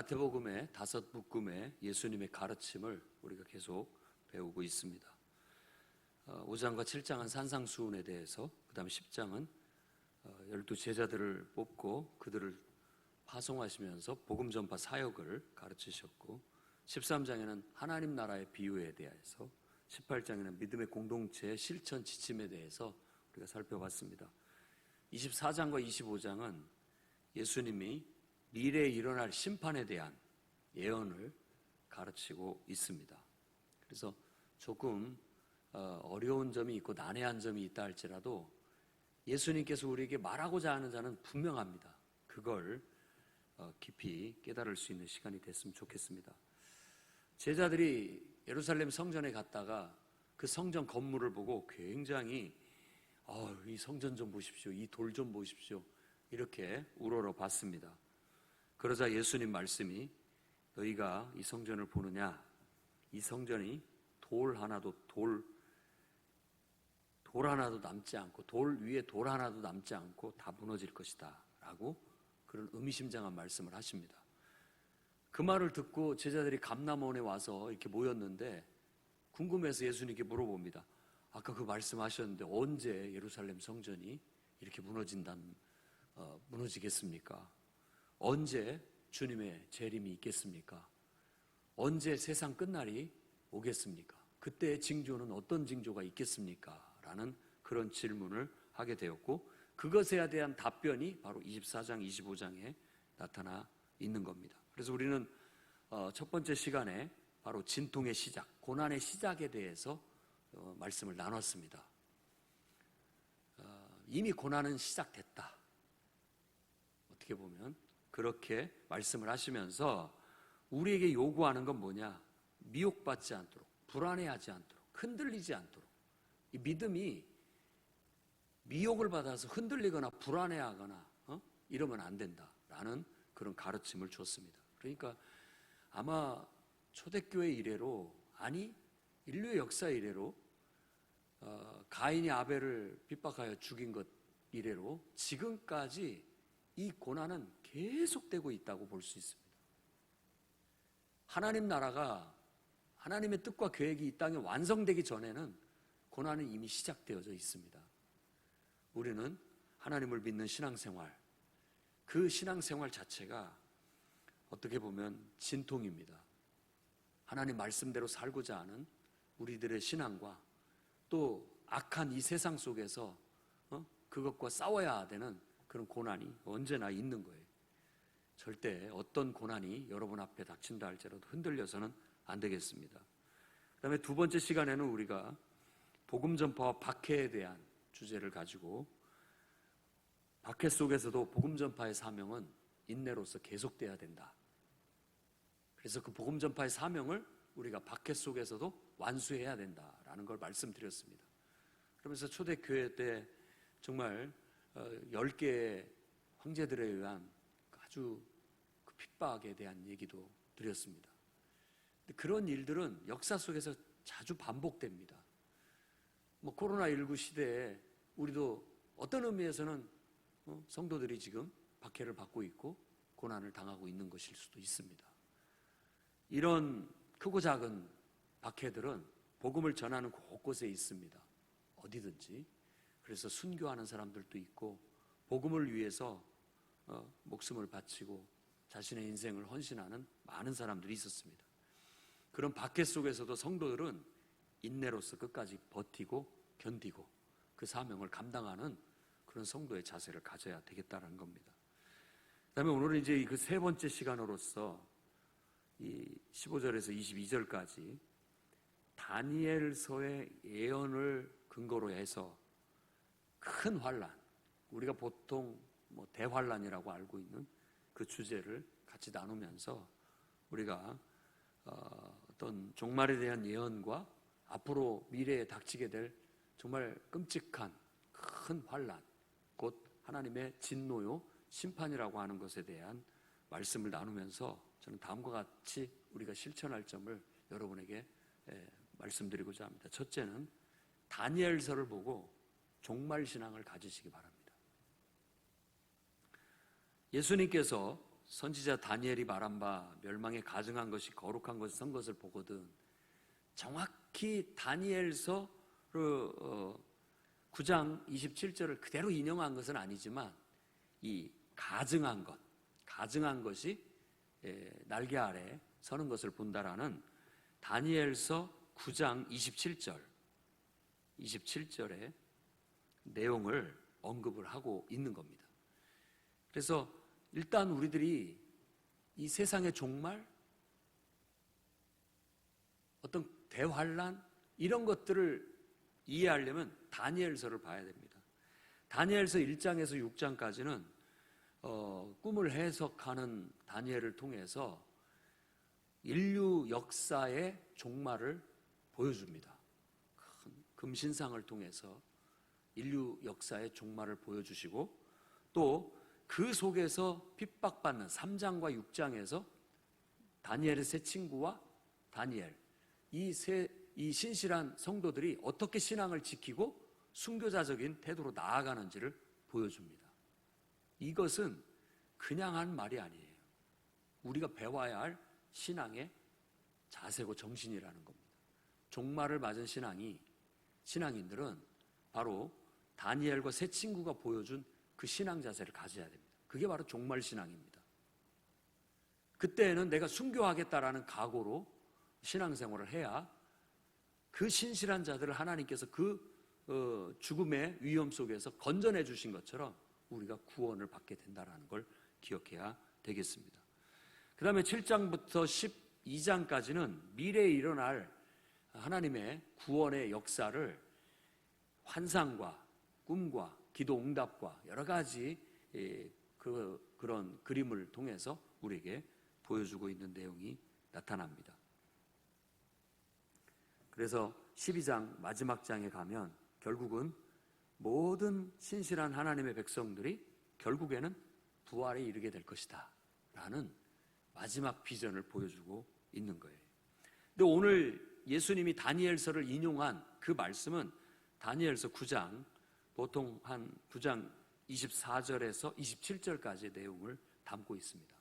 마태복음의 5묶음의 예수님의 가르침을 우리가 계속 배우고 있습니다. 5장과 7장은 산상수훈에 대해서, 그 다음 10장은 12 제자들을 뽑고 그들을 파송하시면서 복음 전파 사역을 가르치셨고, 13장에는 하나님 나라의 비유에 대해서, 18장에는 믿음의 공동체의 실천 지침에 대해서 우리가 살펴봤습니다. 24장과 25장은 예수님이 미래에 일어날 심판에 대한 예언을 가르치고 있습니다. 그래서 조금 어려운 점이 있고 난해한 점이 있다 할지라도 예수님께서 우리에게 말하고자 하는 자는 분명합니다. 그걸 깊이 깨달을 수 있는 시간이 됐으면 좋겠습니다. 제자들이 예루살렘 성전에 갔다가 그 성전 건물을 보고 굉장히 이 성전 좀 보십시오, 이 돌 좀 보십시오, 이렇게 우러러봤습니다. 그러자 예수님 말씀이, 너희가 이 성전을 보느냐? 이 성전이 돌 하나도 남지 않고, 돌 위에 돌 하나도 남지 않고 다 무너질 것이다 라고 그런 의미심장한 말씀을 하십니다. 그 말을 듣고 제자들이 감람원에 와서 이렇게 모였는데 궁금해서 예수님께 물어봅니다. 아까 그 말씀하셨는데 언제 예루살렘 성전이 이렇게 무너지겠습니까? 언제 주님의 재림이 있겠습니까? 언제 세상 끝날이 오겠습니까? 그때의 징조는 어떤 징조가 있겠습니까? 라는 그런 질문을 하게 되었고, 그것에 대한 답변이 바로 24장, 25장에 나타나 있는 겁니다. 그래서 우리는 첫 번째 시간에 바로 진통의 시작, 고난의 시작에 대해서 말씀을 나눴습니다. 이미 고난은 시작됐다. 어떻게 보면 그렇게 말씀을 하시면서 우리에게 요구하는 건 뭐냐? 미혹받지 않도록, 불안해하지 않도록, 흔들리지 않도록. 이 믿음이 미혹을 받아서 흔들리거나 불안해하거나 이러면 안 된다라는 그런 가르침을 줬습니다. 그러니까 아마 초대교회 이래로, 아니 인류의 역사 이래로, 가인이 아벨을 핍박하여 죽인 것 이래로 지금까지 이 고난은 계속되고 있다고 볼 수 있습니다. 하나님 나라가, 하나님의 뜻과 계획이 이 땅에 완성되기 전에는 고난은 이미 시작되어져 있습니다. 우리는 하나님을 믿는 신앙생활, 그 신앙생활 자체가 어떻게 보면 진통입니다. 하나님 말씀대로 살고자 하는 우리들의 신앙과 또 악한 이 세상 속에서 그것과 싸워야 되는 그런 고난이 언제나 있는 거예요. 절대 어떤 고난이 여러분 앞에 닥친다 할지라도 흔들려서는 안 되겠습니다. 그 다음에 두 번째 시간에는 우리가 복음 전파와 박해에 대한 주제를 가지고, 박해 속에서도 복음 전파의 사명은 인내로서 계속돼야 된다. 그래서 그 복음 전파의 사명을 우리가 박해 속에서도 완수해야 된다라는 걸 말씀드렸습니다. 그러면서 초대교회 때 정말 10개의 황제들에 의한 아주 그 핍박에 대한 얘기도 드렸습니다. 근데 그런 일들은 역사 속에서 자주 반복됩니다. 코로나19 시대에 우리도 어떤 의미에서는 성도들이 지금 박해를 받고 있고 고난을 당하고 있는 것일 수도 있습니다. 이런 크고 작은 박해들은 복음을 전하는 곳곳에 있습니다. 어디든지. 그래서 순교하는 사람들도 있고 복음을 위해서 목숨을 바치고 자신의 인생을 헌신하는 많은 사람들이 있었습니다. 그런 박해 속에서도 성도들은 인내로서 끝까지 버티고 견디고 그 사명을 감당하는 그런 성도의 자세를 가져야 되겠다는 겁니다. 그 다음에 오늘은 이제 그 세 번째 시간으로서 이 15절에서 22절까지 다니엘서의 예언을 근거로 해서 큰 환난, 우리가 보통 대환란이라고 알고 있는 그 주제를 같이 나누면서 우리가 어떤 종말에 대한 예언과 앞으로 미래에 닥치게 될 정말 끔찍한 큰 환난, 곧 하나님의 진노요 심판이라고 하는 것에 대한 말씀을 나누면서 저는 다음과 같이 우리가 실천할 점을 여러분에게 말씀드리고자 합니다. 첫째는 다니엘서를 보고 종말신앙을 가지시기 바랍니다. 예수님께서 선지자 다니엘이 말한 바 멸망에 가증한 것이 거룩한 것을 선 것을 보거든 정확히 다니엘서 9장 27절을 그대로 인용한 것은 아니지만 이 가증한 것이 날개 아래 서는 것을 본다라는 다니엘서 9장 27절의 내용을 언급을 하고 있는 겁니다. 그래서 일단 우리들이 이 세상의 종말, 어떤 대환란 이런 것들을 이해하려면 다니엘서를 봐야 됩니다. 다니엘서 1장에서 6장까지는 꿈을 해석하는 다니엘을 통해서 인류 역사의 종말을 보여줍니다. 큰 금신상을 통해서 인류 역사의 종말을 보여주시고 또 그 속에서 핍박받는 3장과 6장에서 다니엘의 세 친구와 다니엘 이 신실한 성도들이 어떻게 신앙을 지키고 순교자적인 태도로 나아가는지를 보여줍니다. 이것은 그냥 한 말이 아니에요. 우리가 배워야 할 신앙의 자세고 정신이라는 겁니다. 종말을 맞은 신앙인들은 바로 다니엘과 세 친구가 보여준 그 신앙 자세를 가져야 됩니다. 그게 바로 종말 신앙입니다. 그때는 내가 순교하겠다라는 각오로 신앙생활을 해야 그 신실한 자들을 하나님께서 그 죽음의 위험 속에서 건져내 주신 것처럼 우리가 구원을 받게 된다는 걸 기억해야 되겠습니다. 그 다음에 7장부터 12장까지는 미래에 일어날 하나님의 구원의 역사를 환상과 꿈과 기도 응답과 여러 가지 그런 그림을 통해서 우리에게 보여주고 있는 내용이 나타납니다. 그래서 12장 마지막 장에 가면 결국은 모든 신실한 하나님의 백성들이 결국에는 부활에 이르게 될 것이다 라는 마지막 비전을 보여주고 있는 거예요. 근데 오늘 예수님이 다니엘서를 인용한 그 말씀은 다니엘서 9장 보통 한 9장 24절에서 27절까지의 내용을 담고 있습니다.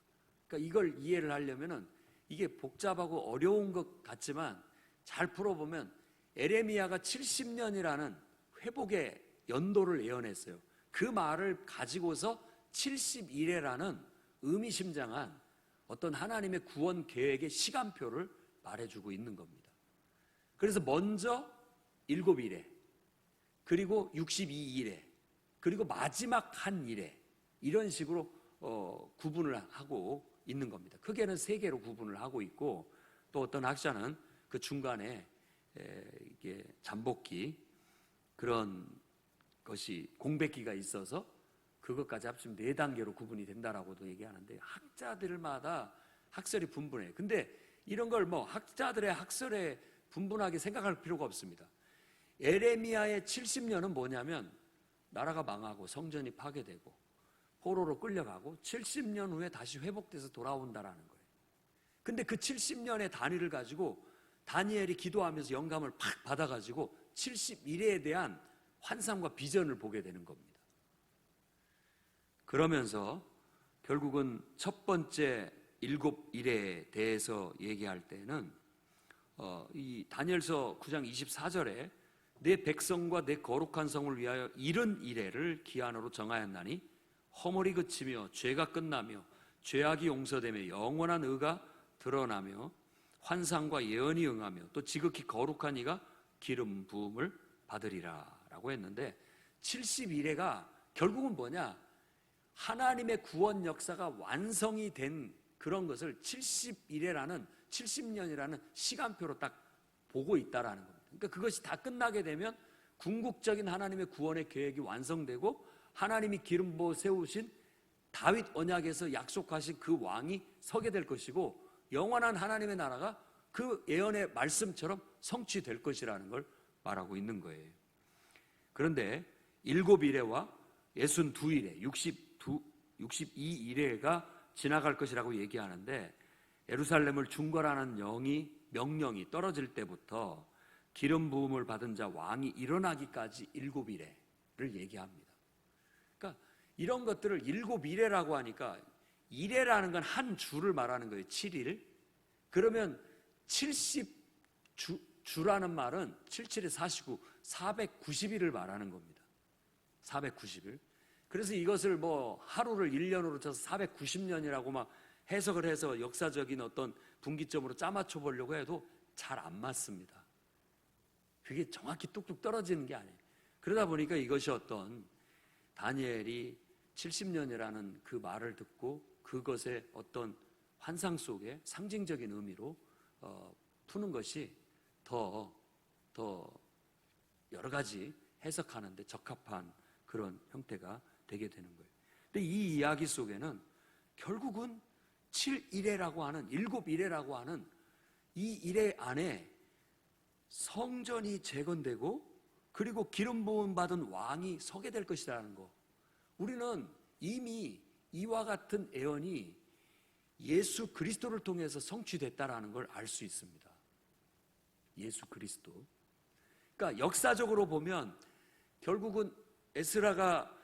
그러니까 이걸 이해를 하려면은 이게 복잡하고 어려운 것 같지만 잘 풀어보면 에레미야가 70년이라는 회복의 연도를 예언했어요. 그 말을 가지고서 70일에라는 의미심장한 어떤 하나님의 구원 계획의 시간표를 말해주고 있는 겁니다. 그래서 먼저 7일에 그리고 62일에 그리고 마지막 한 일에 이런 식으로 구분을 하고 있는 겁니다. 크게는 3개로 구분을 하고 있고 또 어떤 학자는 그 중간에 이게 잠복기 그런 것이 공백기가 있어서 그것까지 합치면 4단계로 구분이 된다라고도 얘기하는데 학자들마다 학설이 분분해요. 근데 이런 걸 학자들의 학설에 분분하게 생각할 필요가 없습니다. 에레미야의 70년은 뭐냐면 나라가 망하고 성전이 파괴되고 포로로 끌려가고 70년 후에 다시 회복돼서 돌아온다라는 거예요. 근데 그 70년의 단위를 가지고 다니엘이 기도하면서 영감을 팍 받아가지고 71회에 대한 환상과 비전을 보게 되는 겁니다. 그러면서 결국은 첫 번째 7일에 대해서 얘기할 때는 이 다니엘서 9장 24절에 내 백성과 내 거룩한 성을 위하여 70일을 기한으로 정하였나니 허물이 그치며 죄가 끝나며 죄악이 용서되며 영원한 의가 드러나며 환상과 예언이 응하며 또 지극히 거룩한 이가 기름 부음을 받으리라 라고 했는데 71회가 결국은 뭐냐? 하나님의 구원 역사가 완성이 된 그런 것을 71회라는 70년이라는 시간표로 딱 보고 있다라는 겁니다. 그러니까 그것이 다 끝나게 되면 궁극적인 하나님의 구원의 계획이 완성되고 하나님이 기름 부어 세우신 다윗 언약에서 약속하신 그 왕이 서게 될 것이고 영원한 하나님의 나라가 그 예언의 말씀처럼 성취될 것이라는 걸 말하고 있는 거예요. 그런데 7일에와 62일에 62일에가 지나갈 것이라고 얘기하는데 예루살렘을 중건하는 명령이 떨어질 때부터 기름 부음을 받은 자 왕이 일어나기까지 7일에를 얘기합니다. 그러니까 이런 것들을 7일에라고 하니까 일해라는 건 한 주를 말하는 거예요. 7일. 그러면 70주라는 말은 77에 49, 490일을 말하는 겁니다. 490일. 그래서 이것을 뭐 하루를 1년으로 쳐서 490년이라고 막 해석을 해서 역사적인 어떤 분기점으로 짜맞춰 보려고 해도 잘 안 맞습니다. 그게 정확히 뚝뚝 떨어지는 게 아니에요. 그러다 보니까 이것이 어떤 다니엘이 70년이라는 그 말을 듣고 그것의 어떤 환상 속에 상징적인 의미로 푸는 것이 더 여러 가지 해석하는 데 적합한 그런 형태가 되게 되는 거예요. 근데 이 이야기 속에는 결국은 7일회라고 하는 7일회라고 하는 이 일회 안에 성전이 재건되고 그리고 기름 부음 받은 왕이 서게 될 것이라는 거. 우리는 이미 이와 같은 예언이 예수 그리스도를 통해서 성취됐다라는 걸 알 수 있습니다. 예수 그리스도. 그러니까 역사적으로 보면 결국은 에스라가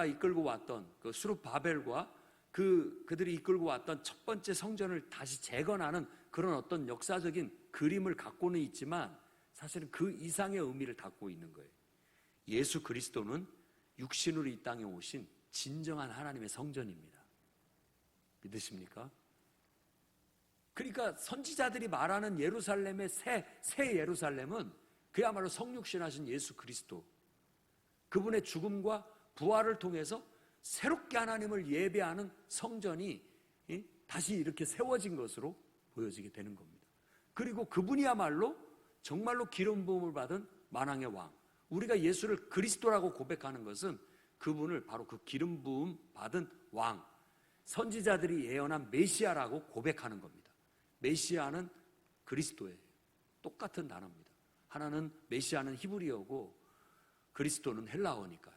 이끌고 왔던 그 수룹바벨과 그들이 이끌고 왔던 첫 번째 성전을 다시 재건하는 그런 어떤 역사적인 그림을 갖고는 있지만 사실은 그 이상의 의미를 갖고 있는 거예요. 예수 그리스도는 육신으로 이 땅에 오신 진정한 하나님의 성전입니다. 믿으십니까? 그러니까 선지자들이 말하는 예루살렘의 새 예루살렘은 그야말로 성육신하신 예수 그리스도, 그분의 죽음과 부활을 통해서 새롭게 하나님을 예배하는 성전이 다시 이렇게 세워진 것으로 보여지게 되는 겁니다. 그리고 그분이야말로 정말로 기름 부음을 받은 만왕의 왕, 우리가 예수를 그리스도라고 고백하는 것은 그분을 바로 그 기름 부음 받은 왕, 선지자들이 예언한 메시아라고 고백하는 겁니다. 메시아는 그리스도예요. 똑같은 단어입니다. 하나는 메시아는 히브리어고 그리스도는 헬라어니까요.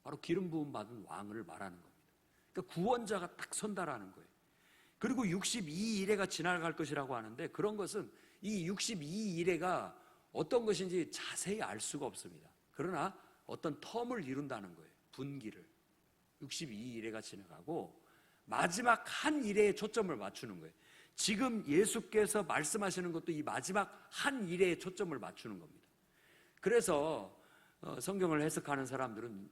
바로 기름 부음 받은 왕을 말하는 겁니다. 그러니까 구원자가 딱 선다라는 거예요. 그리고 62일회가 지나갈 것이라고 하는데 그런 것은 이 62일회가 어떤 것인지 자세히 알 수가 없습니다. 그러나 어떤 텀을 이룬다는 거예요. 분기를. 62일회가 지나가고 마지막 한 일회에 초점을 맞추는 거예요. 지금 예수께서 말씀하시는 것도 이 마지막 한 일회에 초점을 맞추는 겁니다. 그래서 성경을 해석하는 사람들은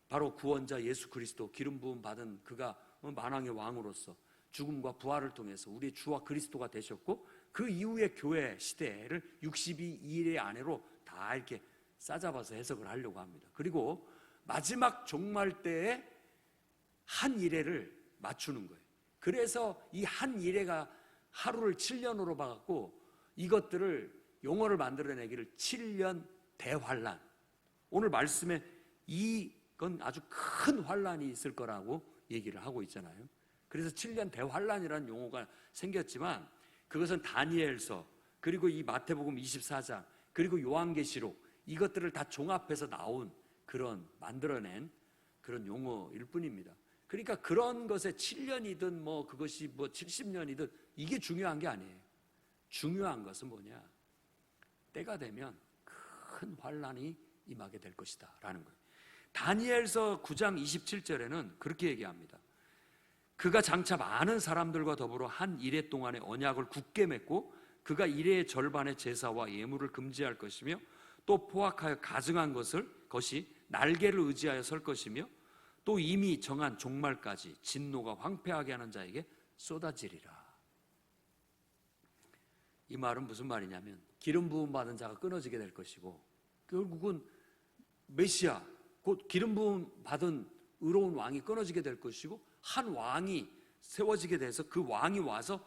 바로 구원자 예수 그리스도, 기름 부음 받은 그가 만왕의 왕으로서 죽음과 부활을 통해서 우리의 주와 그리스도가 되셨고 그 이후의 교회 시대를 62일의 안으로 다 이렇게 싸잡아서 해석을 하려고 합니다. 그리고 마지막 종말 때에 한 일회를 맞추는 거예요. 그래서 이 한 일회가 하루를 7년으로 봐갖고 이것들을 용어를 만들어내기를 7년 대환란. 오늘 말씀에 이건 아주 큰 환란이 있을 거라고 얘기를 하고 있잖아요. 그래서 7년 대환란이라는 용어가 생겼지만 그것은 다니엘서 그리고 이 마태복음 24장 그리고 요한계시록 이것들을 다 종합해서 나온 그런 만들어낸 그런 용어일 뿐입니다. 그러니까 그런 것에 7년이든 뭐 그것이 뭐 70년이든 이게 중요한 게 아니에요. 중요한 것은 뭐냐? 때가 되면 큰 환란이 임하게 될 것이다 라는 거예요. 다니엘서 9장 27절에는 그렇게 얘기합니다. 그가 장차 많은 사람들과 더불어 한 일해 동안의 언약을 굳게 맺고 그가 일해의 절반의 제사와 예물을 금지할 것이며 또 포악하여 가증한 것이 날개를 의지하여 설 것이며 또 이미 정한 종말까지 진노가 황폐하게 하는 자에게 쏟아지리라. 이 말은 무슨 말이냐면 기름 부음 받은 자가 끊어지게 될 것이고 결국은 메시아 곧 기름 부음 받은 의로운 왕이 끊어지게 될 것이고 한 왕이 세워지게 돼서 그 왕이 와서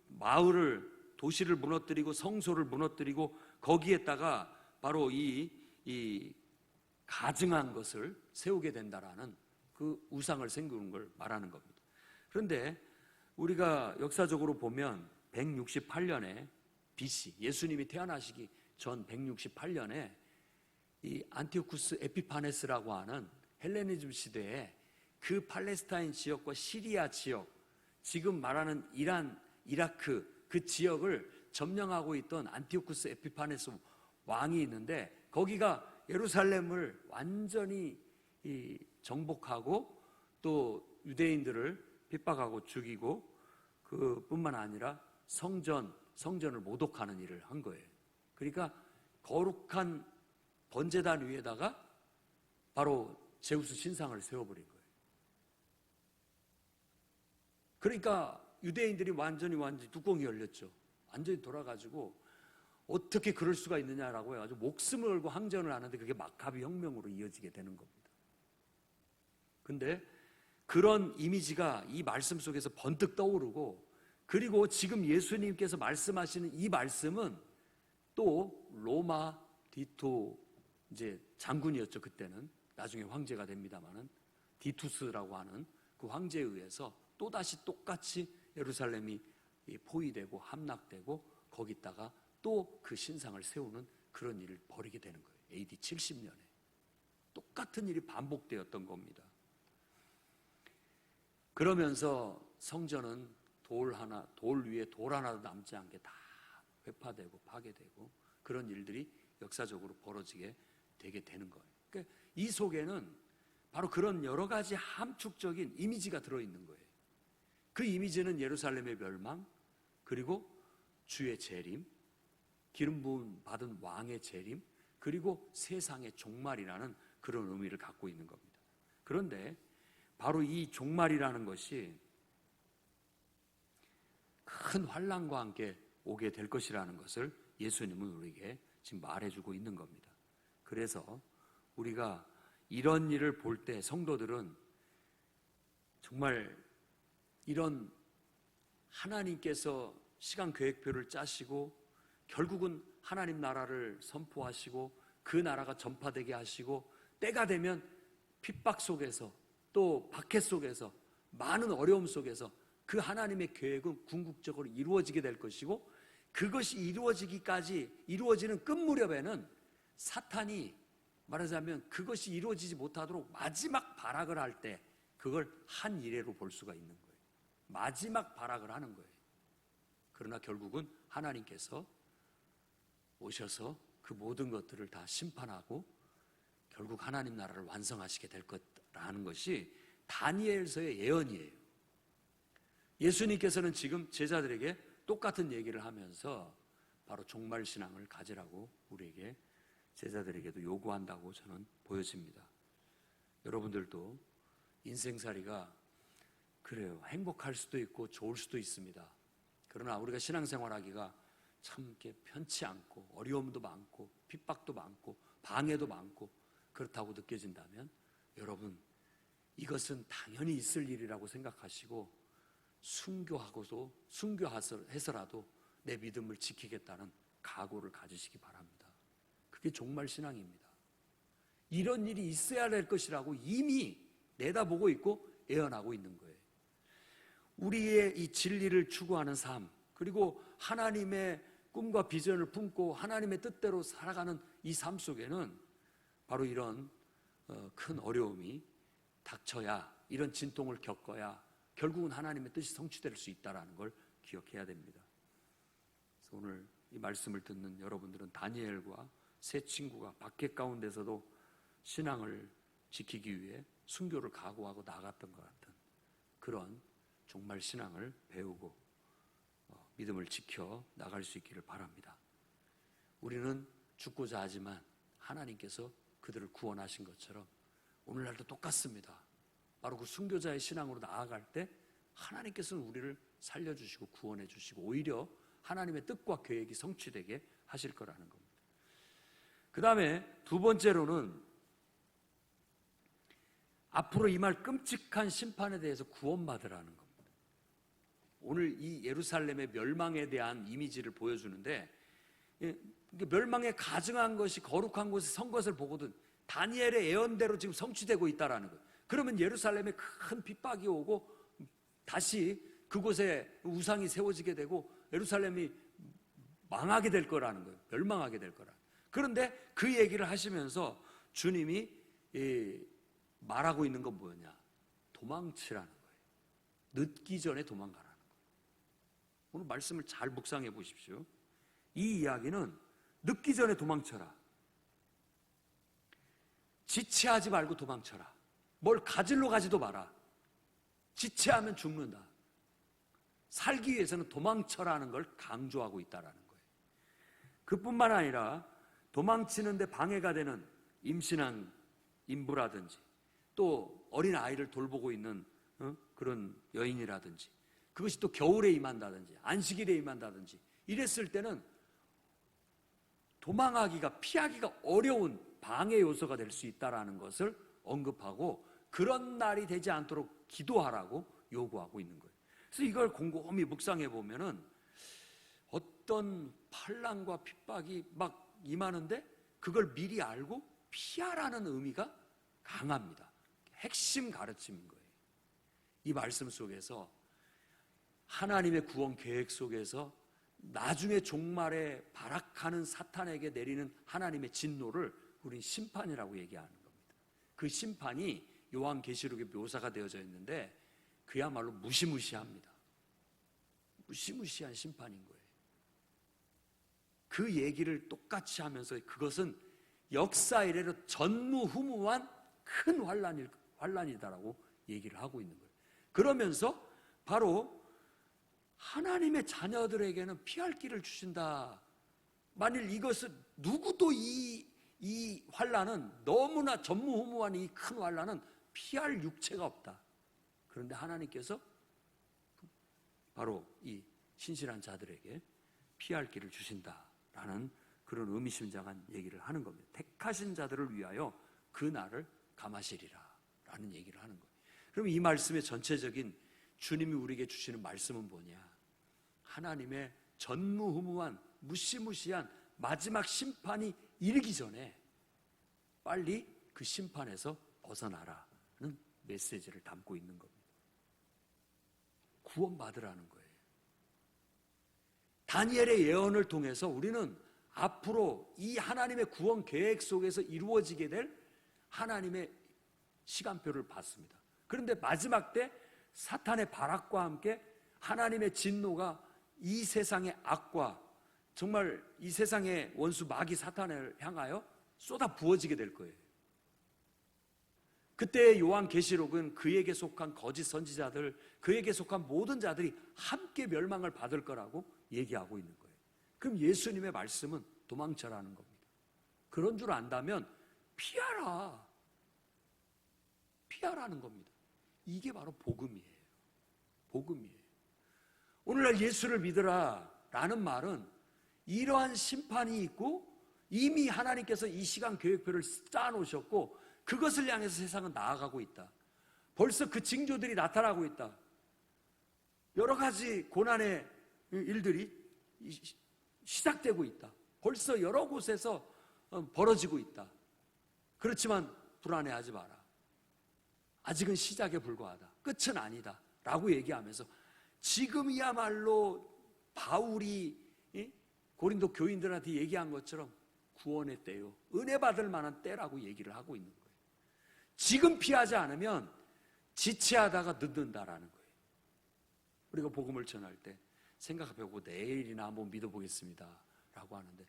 마을을 도시를 무너뜨리고 성소를 무너뜨리고 거기에다가 바로 이 가증한 것을 세우게 된다라는 그 우상을 세우는 걸 말하는 겁니다. 그런데 우리가 역사적으로 보면 168년에 BC 예수님이 태어나시기 전 168년에 이 안티오쿠스 에피파네스라고 하는 헬레니즘 시대에 그 팔레스타인 지역과 시리아 지역, 지금 말하는 이란, 이라크 그 지역을 점령하고 있던 안티오쿠스 에피파네스 왕이 있는데 거기가 예루살렘을 완전히 정복하고 또 유대인들을 핍박하고 죽이고 그뿐만 아니라 성전을 모독하는 일을 한 거예요. 그러니까 거룩한 번제단 위에다가 바로 제우스 신상을 세워버린 거예요. 그러니까 유대인들이 완전히 뚜껑이 열렸죠. 완전히 돌아가지고 어떻게 그럴 수가 있느냐라고 해가지고 목숨을 걸고 항전을 하는데 그게 마카비 혁명으로 이어지게 되는 겁니다. 근데 그런 이미지가 이 말씀 속에서 번뜩 떠오르고, 그리고 지금 예수님께서 말씀하시는 이 말씀은 또 로마 디토 이제 장군이었죠. 그때는 나중에 황제가 됩니다마는 디투스라고 하는 그 황제에 의해서 또다시 똑같이 예루살렘이 포위되고 함락되고 거기다가 또 그 신상을 세우는 그런 일을 벌이게 되는 거예요. AD 70년에 똑같은 일이 반복되었던 겁니다. 그러면서 성전은 돌 위에 돌 하나도 남지 않게 다 회파되고 파괴되고 그런 일들이 역사적으로 벌어지게 되게 되는 거예요. 그러니까 이 속에는 바로 그런 여러 가지 함축적인 이미지가 들어있는 거예요. 그 이미지는 예루살렘의 멸망, 그리고 주의 재림, 기름 부음 받은 왕의 재림, 그리고 세상의 종말이라는 그런 의미를 갖고 있는 겁니다. 그런데 바로 이 종말이라는 것이 큰 환난과 함께 오게 될 것이라는 것을 예수님은 우리에게 지금 말해주고 있는 겁니다. 그래서 우리가 이런 일을 볼 때 성도들은 정말 이런 하나님께서 시간 계획표를 짜시고 결국은 하나님 나라를 선포하시고 그 나라가 전파되게 하시고 때가 되면 핍박 속에서 또 박해 속에서 많은 어려움 속에서 그 하나님의 계획은 궁극적으로 이루어지게 될 것이고, 그것이 이루어지는 끝 무렵에는 사탄이 말하자면 그것이 이루어지지 못하도록 마지막 발악을 할 때 그걸 한 이래로 볼 수가 있는 거예요. 마지막 발악을 하는 거예요. 그러나 결국은 하나님께서 오셔서 그 모든 것들을 다 심판하고 결국 하나님 나라를 완성하시게 될 거라는 것이 다니엘서의 예언이에요. 예수님께서는 지금 제자들에게 똑같은 얘기를 하면서 바로 종말신앙을 가지라고 우리에게, 제자들에게도 요구한다고 저는 보여집니다. 여러분들도 인생살이가 그래요. 행복할 수도 있고 좋을 수도 있습니다. 그러나 우리가 신앙생활하기가 참 이렇게 편치 않고 어려움도 많고 핍박도 많고 방해도 많고 그렇다고 느껴진다면 여러분, 이것은 당연히 있을 일이라고 생각하시고 순교해서라도 내 믿음을 지키겠다는 각오를 가지시기 바랍니다. 그게 종말 신앙입니다. 이런 일이 있어야 될 것이라고 이미 내다보고 있고 예언하고 있는 거예요. 우리의 이 진리를 추구하는 삶, 그리고 하나님의 꿈과 비전을 품고 하나님의 뜻대로 살아가는 이 삶 속에는 바로 이런 큰 어려움이 닥쳐야, 이런 진통을 겪어야 결국은 하나님의 뜻이 성취될 수 있다는 걸 기억해야 됩니다. 그래서 오늘 이 말씀을 듣는 여러분들은 다니엘과 세 친구가 박해 가운데서도 신앙을 지키기 위해 순교를 각오하고 나갔던 것 같은 그런 정말 신앙을 배우고 믿음을 지켜 나갈 수 있기를 바랍니다. 우리는 죽고자 하지만 하나님께서 그들을 구원하신 것처럼 오늘날도 똑같습니다. 바로 그 순교자의 신앙으로 나아갈 때 하나님께서는 우리를 살려주시고 구원해 주시고 오히려 하나님의 뜻과 계획이 성취되게 하실 거라는 겁니다. 그 다음에 두 번째로는 앞으로 임할 끔찍한 심판에 대해서 구원받으라는 겁니다. 오늘 이 예루살렘의 멸망에 대한 이미지를 보여주는데, 멸망에 가증한 것이 거룩한 곳에 선 것을 보거든 다니엘의 예언대로 지금 성취되고 있다는 거예요. 그러면 예루살렘에 큰 핍박이 오고 다시 그곳에 우상이 세워지게 되고 예루살렘이 망하게 될 거라는 거예요. 멸망하게 될 거라. 그런데 그 얘기를 하시면서 주님이 말하고 있는 건 뭐냐? 도망치라는 거예요. 늦기 전에 도망가라는 거예요. 오늘 말씀을 잘 묵상해 보십시오. 이 이야기는 늦기 전에 도망쳐라. 지체하지 말고 도망쳐라. 뭘 가지러 가지도 마라. 지체하면 죽는다. 살기 위해서는 도망쳐라는 걸 강조하고 있다라는 거예요. 그뿐만 아니라 도망치는데 방해가 되는 임신한 인부라든지 또 어린 아이를 돌보고 있는 그런 여인이라든지, 그것이 또 겨울에 임한다든지 안식일에 임한다든지 이랬을 때는 도망하기가, 피하기가 어려운 방해 요소가 될 수 있다는 것을 언급하고, 그런 날이 되지 않도록 기도하라고 요구하고 있는 거예요. 그래서 이걸 곰곰이 묵상해 보면은 어떤 환난과 핍박이 막 임하는데 그걸 미리 알고 피하라는 의미가 강합니다. 핵심 가르침인 거예요. 이 말씀 속에서 하나님의 구원 계획 속에서 나중에 종말에 발악하는 사탄에게 내리는 하나님의 진노를 우린 심판이라고 얘기하는 겁니다. 그 심판이 요한계시록에 묘사가 되어져 있는데 그야말로 무시무시합니다. 무시무시한 심판인 거예요. 그 얘기를 똑같이 하면서 그것은 역사 이래로 전무후무한 큰 환난이다라고 얘기를 하고 있는 거예요. 그러면서 바로 하나님의 자녀들에게는 피할 길을 주신다. 만일 이것은 누구도 이 환난은, 너무나 전무후무한 이 큰 환난은 피할 육체가 없다. 그런데 하나님께서 바로 이 신실한 자들에게 피할 길을 주신다라는 그런 의미심장한 얘기를 하는 겁니다. 택하신 자들을 위하여 그 날을 감하시리라 라는 얘기를 하는 거예요. 그럼 이 말씀의 전체적인 주님이 우리에게 주시는 말씀은 뭐냐? 하나님의 전무후무한 무시무시한 마지막 심판이 이르기 전에 빨리 그 심판에서 벗어나라는 메시지를 담고 있는 겁니다. 구원받으라는 거예요. 다니엘의 예언을 통해서 우리는 앞으로 이 하나님의 구원 계획 속에서 이루어지게 될 하나님의 시간표를 봤습니다. 그런데 마지막 때 사탄의 발악과 함께 하나님의 진노가 이 세상의 악과 정말 이 세상의 원수 마귀 사탄을 향하여 쏟아 부어지게 될 거예요. 그때 요한계시록은 그에게 속한 거짓 선지자들, 그에게 속한 모든 자들이 함께 멸망을 받을 거라고 얘기하고 있는 거예요. 그럼 예수님의 말씀은 도망쳐라는 겁니다. 그런 줄 안다면 피하라. 피하라는 겁니다. 이게 바로 복음이에요. 복음이에요. 오늘날 예수를 믿으라 라는 말은 이러한 심판이 있고 이미 하나님께서 이 시간 계획표를 짜놓으셨고 그것을 향해서 세상은 나아가고 있다. 벌써 그 징조들이 나타나고 있다. 여러 가지 고난의 일들이 시작되고 있다. 벌써 여러 곳에서 벌어지고 있다. 그렇지만 불안해하지 마라. 아직은 시작에 불과하다. 끝은 아니다. 라고 얘기하면서 지금이야말로 바울이 고린도 교인들한테 얘기한 것처럼 구원의 때요, 은혜 받을 만한 때라고 얘기를 하고 있는 거예요. 지금 피하지 않으면 지체하다가 늦는다라는 거예요. 우리가 복음을 전할 때 생각해보고 내일이나 한번 믿어보겠습니다 라고 하는데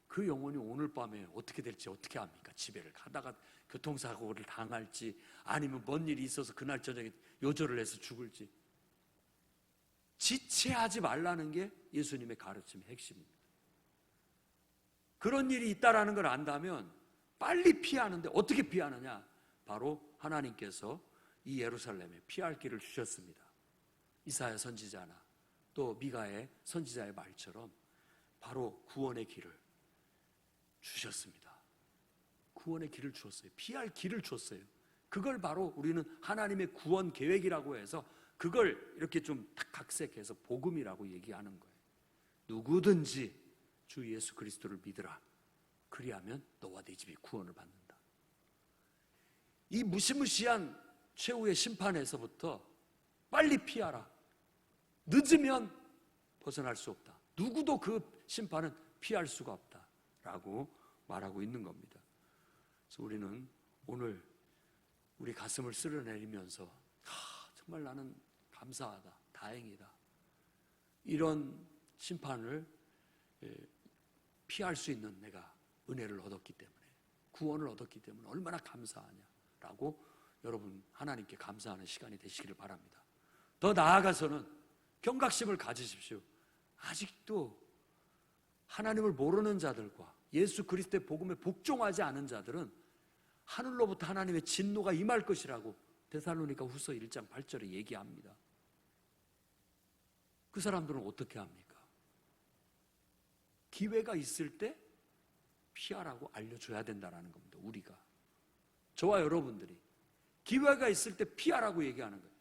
그 영혼이 오늘 밤에 어떻게 될지 어떻게 압니까? 집에를 가다가 교통사고를 당할지 아니면 뭔 일이 있어서 그날 저녁에 요절을 해서 죽을지. 지체하지 말라는 게 예수님의 가르침의 핵심입니다. 그런 일이 있다라는 걸 안다면 빨리 피하는데 어떻게 피하느냐? 바로 하나님께서 이 예루살렘에 피할 길을 주셨습니다. 이사야 선지자나 또 미가의 선지자의 말처럼 바로 구원의 길을 주셨습니다. 구원의 길을 주었어요. 피할 길을 주었어요. 그걸 바로 우리는 하나님의 구원 계획이라고 해서 그걸 이렇게 좀 각색해서 복음이라고 얘기하는 거예요. 누구든지 주 예수 그리스도를 믿으라. 그리하면 너와 네 집이 구원을 받는다. 이 무시무시한 최후의 심판에서부터 빨리 피하라. 늦으면 벗어날 수 없다. 누구도 그 심판은 피할 수가 없다. 라고 말하고 있는 겁니다. 그래서 우리는 오늘 우리 가슴을 쓸어내리면서 정말 나는 감사하다, 다행이다. 이런 심판을 피할 수 있는 내가 은혜를 얻었기 때문에, 구원을 얻었기 때문에 얼마나 감사하냐라고 여러분 하나님께 감사하는 시간이 되시기를 바랍니다. 더 나아가서는 경각심을 가지십시오. 아직도 하나님을 모르는 자들과 예수 그리스도의 복음에 복종하지 않은 자들은 하늘로부터 하나님의 진노가 임할 것이라고 데살로니가 후서 1장 8절에 얘기합니다. 그 사람들은 어떻게 합니까? 기회가 있을 때 피하라고 알려줘야 된다는 겁니다. 우리가, 저와 여러분들이 기회가 있을 때 피하라고 얘기하는 거예요.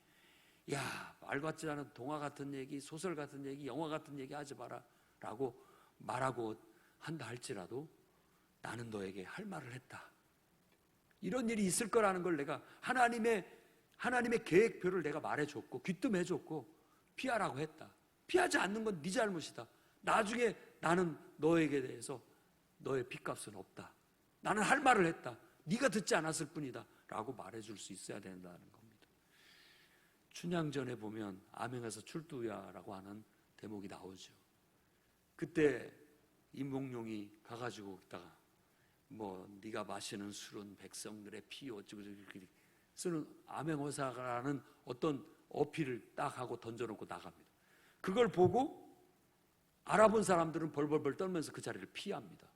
야, 말 같지 않은 동화 같은 얘기, 소설 같은 얘기, 영화 같은 얘기 하지 마라 라고 말하고 한다 할지라도 나는 너에게 할 말을 했다. 이런 일이 있을 거라는 걸 내가 하나님의 계획표를 내가 말해줬고 귀뜸해줬고 피하라고 했다. 피하지 않는 건 네 잘못이다. 나중에 나는 너에게 대해서 너의 핏값은 없다. 나는 할 말을 했다. 네가 듣지 않았을 뿐이다 라고 말해줄 수 있어야 된다는 겁니다. 춘향전에 보면 암행어사 출두야라고 하는 대목이 나오죠. 그때 임몽룡이 가가지고 있다가 네가 마시는 술은 백성들의 피 어쩌고 저쩌고 쓰는 암행어사라는 어떤 어필을 딱 하고 던져놓고 나갑니다. 그걸 보고 알아본 사람들은 벌벌벌 떨면서 그 자리를 피합니다.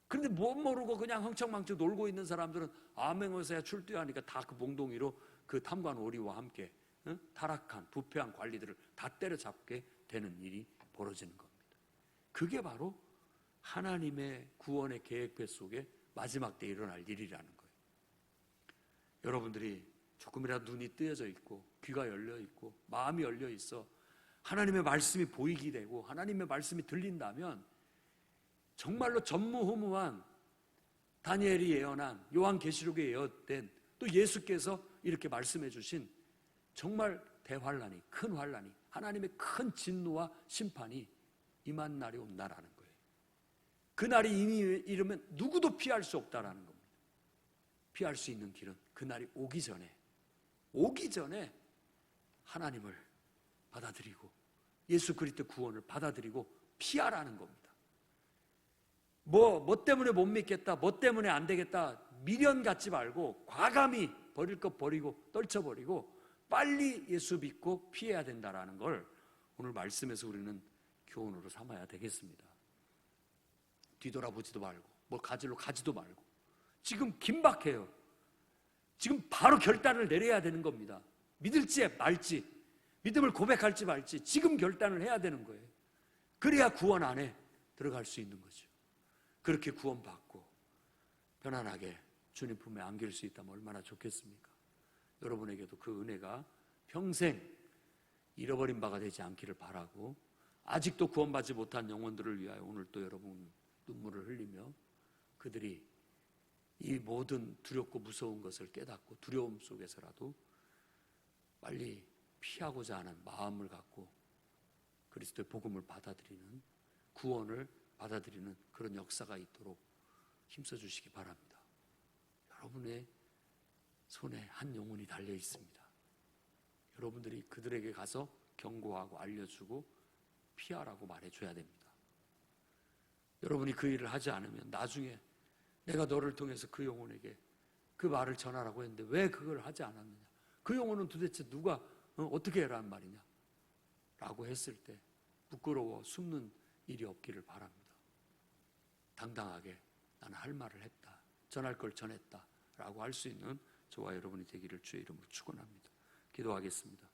그런데 못 모르고 그냥 흥청망청 놀고 있는 사람들은 암행어사야 출두야 하니까 다 그 몽둥이로 그 탐관 오리와 함께 타락한 부패한 관리들을 다 때려잡게 되는 일이 벌어지는 겁니다. 그게 바로 하나님의 구원의 계획표 속에 마지막 때 일어날 일이라는 거예요. 여러분들이 조금이라도 눈이 뜨여져 있고 귀가 열려 있고 마음이 열려 있어 하나님의 말씀이 보이게 되고 하나님의 말씀이 들린다면 정말로 전무후무한 다니엘이 예언한 요한계시록에 예언된 또 예수께서 이렇게 말씀해 주신 정말 대환란이, 큰 환란이, 하나님의 큰 진노와 심판이 임한 날이 온다라는 거예요. 그 날이 이미 이르면 누구도 피할 수 없다라는 겁니다. 피할 수 있는 길은 그 날이 오기 전에 하나님을 받아들이고 예수 그리스도 구원을 받아들이고 피하라는 겁니다. 뭐 때문에 못 믿겠다, 뭐 때문에 안 되겠다 미련 갖지 말고 과감히 버릴 것 버리고 떨쳐버리고 빨리 예수 믿고 피해야 된다라는 걸 오늘 말씀에서 우리는 교훈으로 삼아야 되겠습니다. 뒤돌아보지도 말고 뭘 가지러 가지도 말고 지금 긴박해요. 지금 바로 결단을 내려야 되는 겁니다. 믿을지 말지, 믿음을 고백할지 말지 지금 결단을 해야 되는 거예요. 그래야 구원 안에 들어갈 수 있는 거죠. 그렇게 구원받고 편안하게 주님 품에 안길 수 있다면 얼마나 좋겠습니까? 여러분에게도 그 은혜가 평생 잃어버린 바가 되지 않기를 바라고 아직도 구원받지 못한 영혼들을 위하여 오늘 또 여러분 눈물을 흘리며 그들이 이 모든 두렵고 무서운 것을 깨닫고 두려움 속에서라도 빨리 피하고자 하는 마음을 갖고 그리스도의 복음을 받아들이는 구원을 받아들이는 그런 역사가 있도록 힘써 주시기 바랍니다. 여러분의 손에 한 영혼이 달려 있습니다. 여러분들이 그들에게 가서 경고하고 알려주고 피하라고 말해줘야 됩니다. 여러분이 그 일을 하지 않으면 나중에 내가 너를 통해서 그 영혼에게 그 말을 전하라고 했는데 왜 그걸 하지 않았느냐, 그 영혼은 도대체 누가 어떻게 해라는 말이냐 라고 했을 때 부끄러워 숨는 일이 없기를 바랍니다. 당당하게 나는 할 말을 했다, 전할 걸 전했다 라고 할 수 있는 저와 여러분이 되기를 주의 이름으로 축원합니다. 기도하겠습니다.